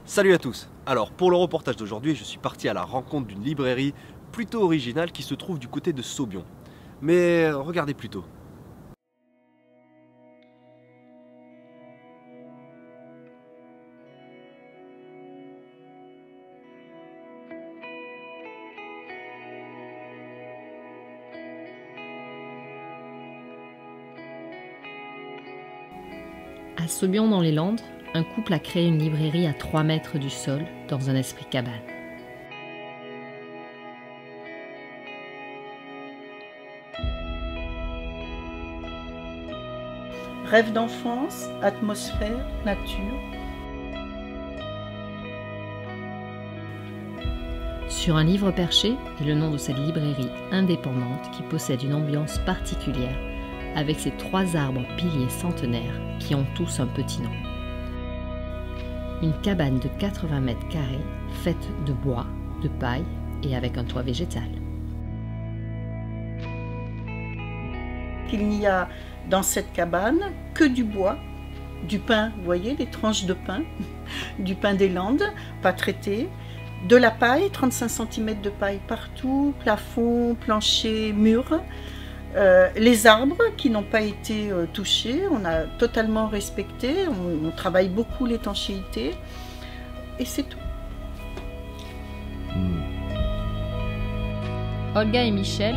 Salut à tous. Alors pour le reportage d'aujourd'hui, je suis parti à la rencontre d'une librairie plutôt originale qui se trouve du côté de Saubion. Mais regardez plutôt. À Saubion dans les Landes, un couple a créé une librairie à 3 mètres du sol, dans un esprit cabane. Rêve d'enfance, atmosphère, nature. Sur un livre perché est le nom de cette librairie indépendante qui possède une ambiance particulière, avec ses 3 arbres piliers centenaires qui ont tous un petit nom. Une cabane de 80 mètres carrés, faite de bois, de paille et avec un toit végétal. Il n'y a dans cette cabane que du bois, du pain, vous voyez, des tranches de pain, du pain des Landes, pas traité, de la paille, 35 cm de paille partout, plafond, plancher, mur. Les arbres qui n'ont pas été touchés, on a totalement respecté, on travaille beaucoup l'étanchéité et c'est tout. Olga et Michel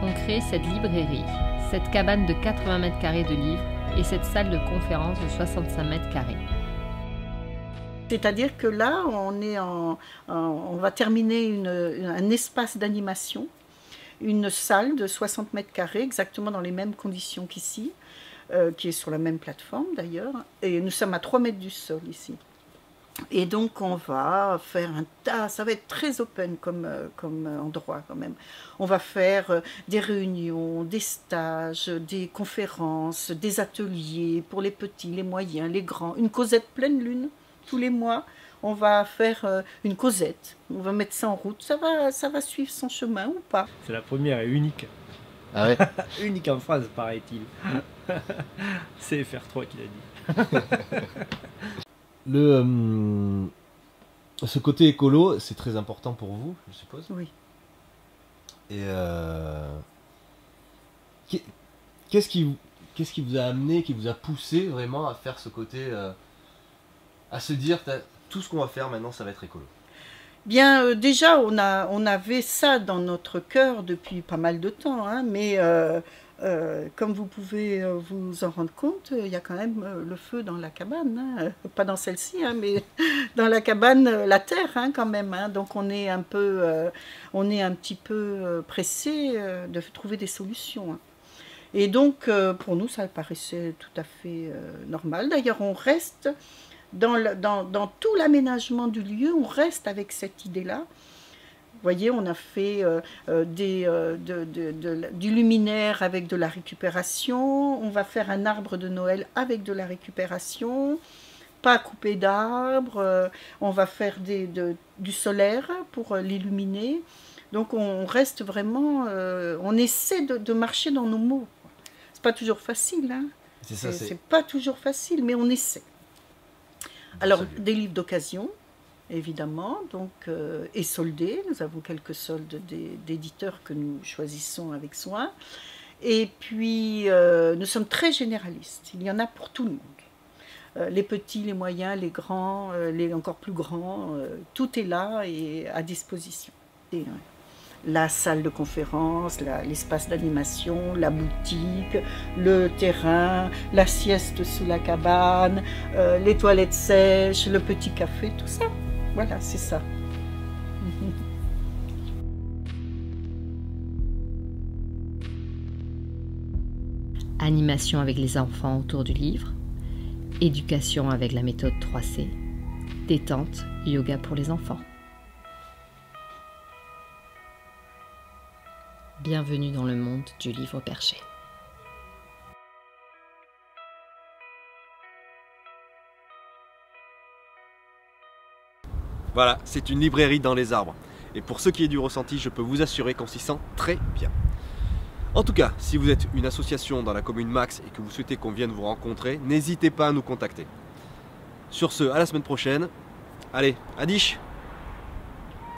ont créé cette librairie, cette cabane de 80 mètres carrés de livres et cette salle de conférence de 65 mètres carrés. C'est-à-dire que là, on va terminer un espace d'animation, une salle de 60 mètres carrés, exactement dans les mêmes conditions qu'ici, qui est sur la même plateforme d'ailleurs, et nous sommes à 3 mètres du sol ici. Et donc on va faire un tas, ça va être très open comme endroit quand même. On va faire des réunions, des stages, des conférences, des ateliers pour les petits, les moyens, les grands, une causette pleine lune tous les mois. On va faire une causette, on va mettre ça en route, ça va suivre son chemin ou pas. C'est la première et unique. Ah ouais. Unique en France, paraît-il. C'est FR3 qui l'a dit. Ce côté écolo, c'est très important pour vous, je suppose. Oui. Et qu'est-ce qui vous a amené, qui vous a poussé vraiment à faire ce côté, à se dire tout ce qu'on va faire maintenant, ça va être écolo? Bien, déjà, on avait ça dans notre cœur depuis pas mal de temps, hein, mais comme vous pouvez vous en rendre compte, il y a quand même le feu dans la cabane, hein, pas dans celle-ci, hein, mais dans la cabane, la terre, hein, quand même. Hein, donc on est un petit peu pressé de trouver des solutions. Hein. Et donc, pour nous, ça paraissait tout à fait normal. D'ailleurs, on reste dans tout l'aménagement du lieu, on reste avec cette idée-là. Vous voyez, on a fait du luminaire avec de la récupération. On va faire un arbre de Noël avec de la récupération. Pas couper d'arbres. On va faire du solaire pour l'illuminer. Donc on reste vraiment... on essaie de marcher dans nos mots. C'est pas toujours facile. Hein. C'est pas toujours facile, mais on essaie. Alors, des livres d'occasion, évidemment, donc, et soldés. Nous avons quelques soldes d'éditeurs que nous choisissons avec soin. Et puis, nous sommes très généralistes. Il y en a pour tout le monde. Les petits, les moyens, les grands, les encore plus grands, tout est là et à disposition. Et, la salle de conférence, l'espace d'animation, la boutique, le terrain, la sieste sous la cabane, les toilettes sèches, le petit café, tout ça. Voilà, c'est ça. Animation avec les enfants autour du livre, éducation avec la méthode 3C, détente, yoga pour les enfants. Bienvenue dans le monde du livre perché. Voilà, c'est une librairie dans les arbres. Et pour ce qui est du ressenti, je peux vous assurer qu'on s'y sent très bien. En tout cas, si vous êtes une association dans la commune Max et que vous souhaitez qu'on vienne vous rencontrer, n'hésitez pas à nous contacter. Sur ce, à la semaine prochaine Allez, adish.